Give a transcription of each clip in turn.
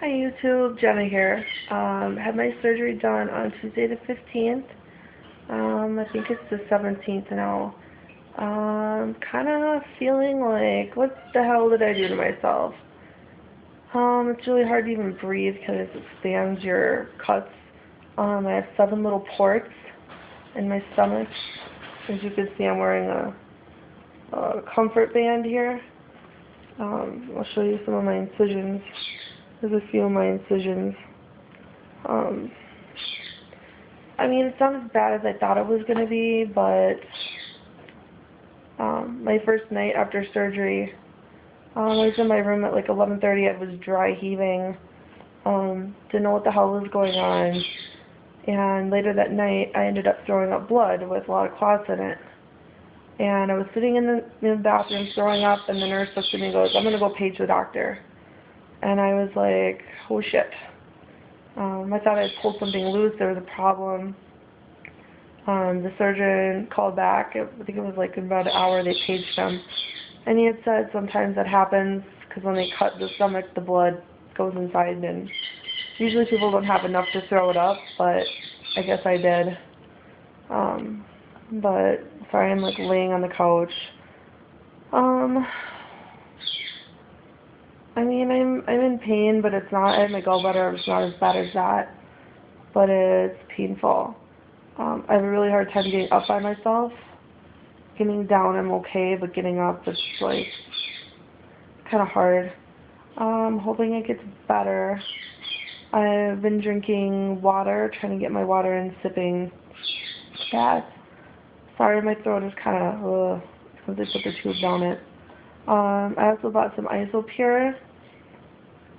Hi YouTube, Jenna here. Had my surgery done on Tuesday the 15th. I think it's the 17th now. Kind of feeling like, what the hell did I do to myself? It's really hard to even breathe because it expands your cuts. I have 7 little ports in my stomach. As you can see, I'm wearing a comfort band here. I'll show you some of my incisions. There's a few of my incisions. I mean, it's not as bad as I thought it was going to be, but my first night after surgery, I was in my room at like 11:30. I was dry heaving. Didn't know what the hell was going on. And later that night, I ended up throwing up blood with a lot of clots in it. And I was sitting in the bathroom throwing up, and the nurse looked at me and goes, "I'm going to go page the doctor." And I was like, oh shit. I thought I had pulled something loose. There was a problem. The surgeon called back. I think it was like in about an hour they paged him. And he had said sometimes that happens because when they cut the stomach, the blood goes inside. And usually people don't have enough to throw it up, but I guess I did. But sorry, I'm like laying on the couch. I mean, I'm in pain, but it's not. I have my gallbladder. It's not as bad as that, but it's painful. I have a really hard time getting up by myself. Getting down, I'm okay, but getting up, it's like kind of hard. Hoping it gets better. I've been drinking water, trying to get my water in, sipping that. Sorry, my throat is kind of because they put the tube down it. I also bought some Isopure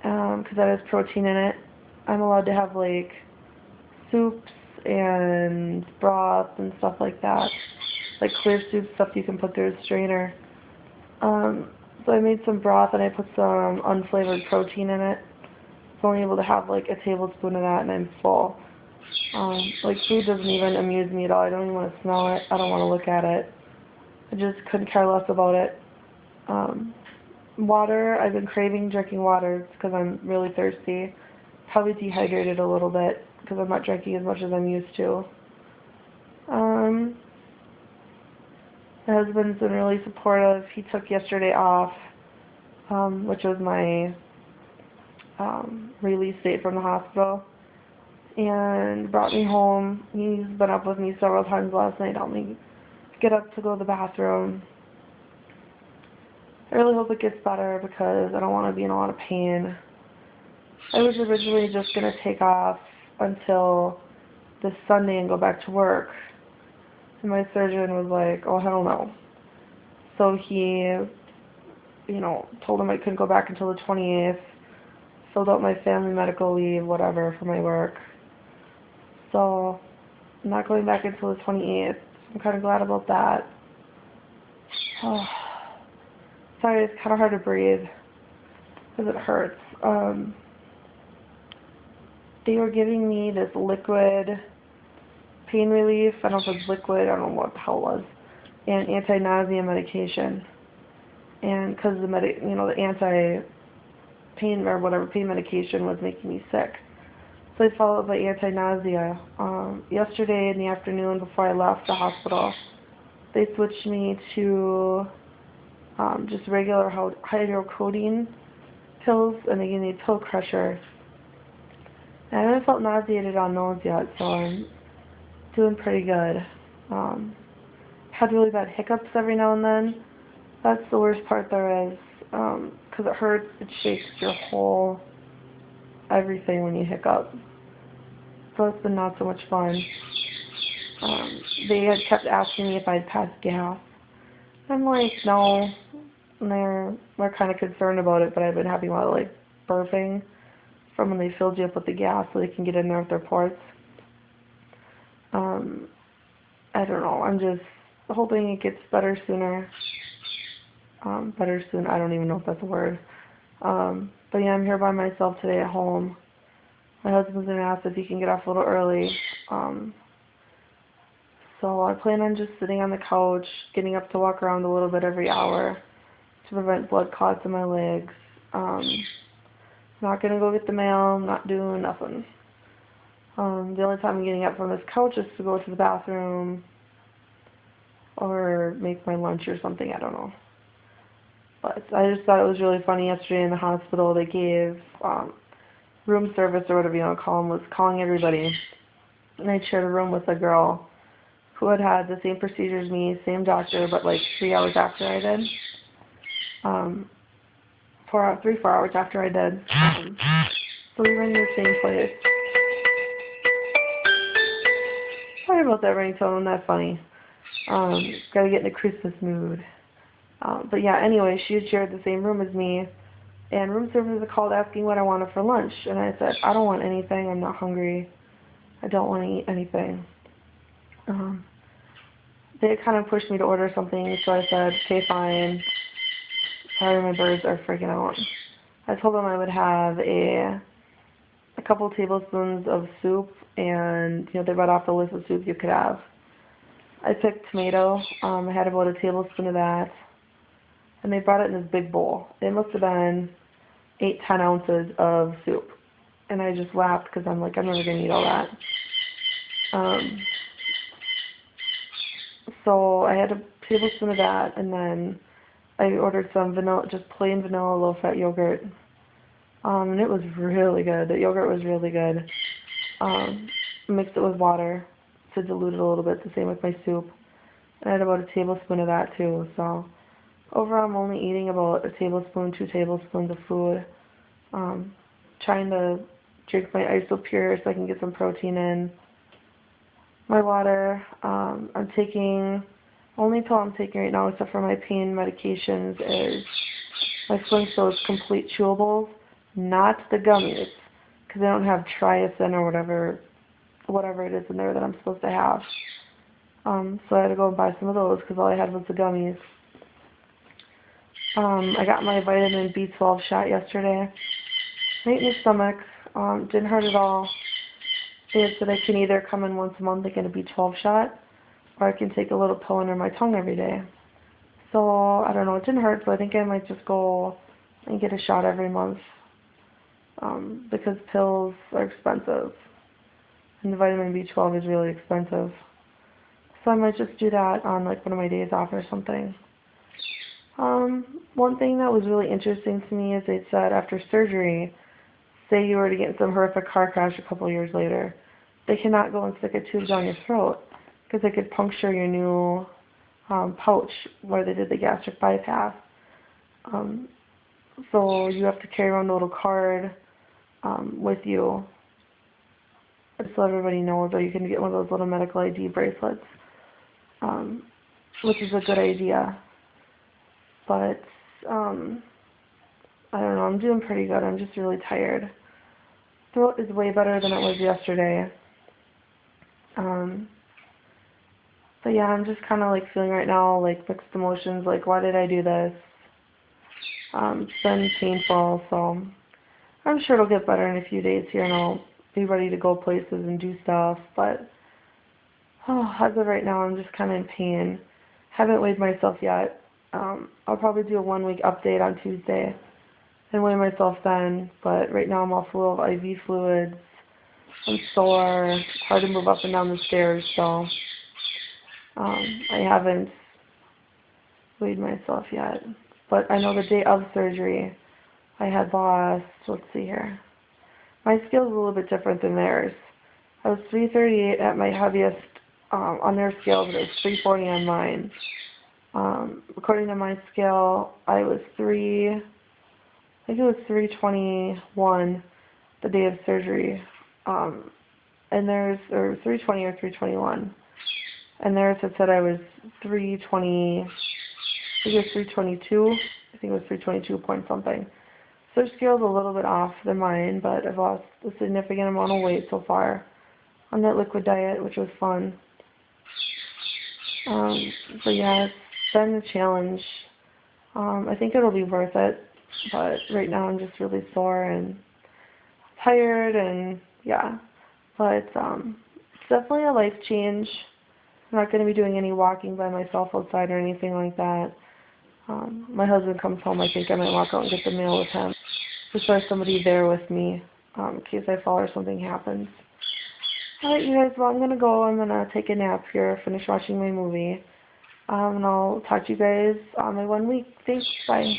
because that has protein in it. I'm allowed to have like soups and broth and stuff like that, like clear soup stuff you can put through a strainer. So I made some broth and I put some unflavored protein in it. I'm only able to have like a tablespoon of that and I'm full. Like food doesn't even amuse me at all. I don't even want to smell it. I don't want to look at it. I just couldn't care less about it. Water, I've been craving drinking water because I'm really thirsty. Probably dehydrated a little bit because I'm not drinking as much as I'm used to. My husband's been really supportive. He took yesterday off, which was my release date from the hospital, and brought me home. He's been up with me several times last night, helped me get up to go to the bathroom. I really hope it gets better because I don't want to be in a lot of pain. I was originally just going to take off until this Sunday and go back to work. And my surgeon was like, oh, hell no. So he, told him I couldn't go back until the 28th. Filled out my family medical leave, whatever, for my work. So I'm not going back until the 28th. I'm kind of glad about that. Oh. Sorry, it's kind of hard to breathe because it hurts. They were giving me this liquid pain relief. I don't know if it's liquid. I don't know what the hell it was. And anti-nausea medication. And because the the anti-pain or whatever pain medication was making me sick. So I followed by anti-nausea. Yesterday in the afternoon before I left the hospital, they switched me to just regular hydrocodone pills, and they gave me a pill crusher. And I haven't felt nauseated on those yet, so I'm doing pretty good. Had really bad hiccups every now and then. That's the worst part there is, because it hurts, it shakes your whole everything when you hiccup. So it's been not so much fun. They had kept asking me if I'd passed gas. I'm like, no. And they're kind of concerned about it, but I've been having a lot of like burping from when they filled you up with the gas so they can get in there with their ports. I don't know. I'm just hoping it gets better sooner. Better soon. I don't even know if that's a word. But yeah, I'm here by myself today at home. My husband's gonna ask if he can get off a little early. So I plan on just sitting on the couch, getting up to walk around a little bit every hour to prevent blood clots in my legs. Not gonna go get the mail. I'm not doing nothing. The only time I'm getting up from this couch is to go to the bathroom or make my lunch or something. I don't know. But I just thought it was really funny yesterday in the hospital. They gave room service or whatever you want to call them was calling everybody. And I shared a room with a girl who had had the same procedure as me, same doctor, but like 3 hours after I did. 4 hours after I did. So we were in the same place. Sorry about that ringtone, not funny. Gotta get in the Christmas mood. But yeah, anyway, she had shared the same room as me, and room service called asking what I wanted for lunch, and I said, I don't want anything, I'm not hungry, I don't want to eat anything. They kind of pushed me to order something, so I said, okay, fine. Sorry, my birds are freaking out. I told them I would have a couple tablespoons of soup, and they read off the list of soup you could have. I picked tomato. I had about a tablespoon of that, and they brought it in this big bowl. It must have been 8-10 ounces of soup, and I just laughed because I'm like, I'm never gonna eat all that. So I had a tablespoon of that, and then I ordered some vanilla, just plain vanilla low-fat yogurt. And it was really good. The yogurt was really good. Mixed it with water to dilute it a little bit, the same with my soup. And I had about a tablespoon of that too. So overall, I'm only eating about a tablespoon, 2 tablespoons of food. Trying to drink my Isopure so I can get some protein in. My water. I'm taking, only pill I'm taking right now, except for my pain medications, is my Flintstones Complete Chewables, not the gummies, because they don't have triacin or whatever it is in there that I'm supposed to have. So I had to go and buy some of those because all I had was the gummies. I got my vitamin B12 shot yesterday. Right in the stomach. Didn't hurt at all. They said I can either come in once a month and get a B12 shot, or I can take a little pill under my tongue every day. So, I don't know, it didn't hurt, so I think I might just go and get a shot every month. Because pills are expensive. And the vitamin B12 is really expensive. So I might just do that on like one of my days off or something. One thing that was really interesting to me is they said after surgery, say you were to get in some horrific car crash a couple years later, they cannot go and stick a tube down your throat because they could puncture your new pouch where they did the gastric bypass. So you have to carry around a little card with you so everybody knows, or you can get one of those little medical ID bracelets, which is a good idea. But I don't know, I'm doing pretty good. I'm just really tired. Throat is way better than it was yesterday. But yeah, I'm just kind of like feeling right now like mixed emotions, like why did I do this? It's been painful, so I'm sure it'll get better in a few days here and I'll be ready to go places and do stuff. But as of right now, I'm just kind of in pain. Haven't weighed myself yet. I'll probably do a 1-week update on Tuesday and weigh myself then, but right now I'm all full of IV fluids. I'm sore. It's hard to move up and down the stairs, so I haven't weighed myself yet. But I know the day of surgery, I had lost, let's see here. My scale's a little bit different than theirs. I was 338 at my heaviest on their scale, but it was 340 on mine. According to my scale, I was I think it was 321 the day of surgery. And theirs, or 320 or 321. And theirs had said I was 320, I think it was 322. I think it was 322 point something. So their scale's a little bit off than mine, but I've lost a significant amount of weight so far on that liquid diet, which was fun. But yeah, it's been a challenge. I think it'll be worth it, but right now I'm just really sore and tired, and yeah. But it's definitely a life change. I'm not going to be doing any walking by myself outside or anything like that. My husband comes home, I think I might walk out and get the mail with him. just there's somebody there with me in case I fall or something happens. Alright, you guys, well, I'm going to go. I'm going to take a nap here, finish watching my movie. And I'll talk to you guys on my 1 week. Thanks. Bye.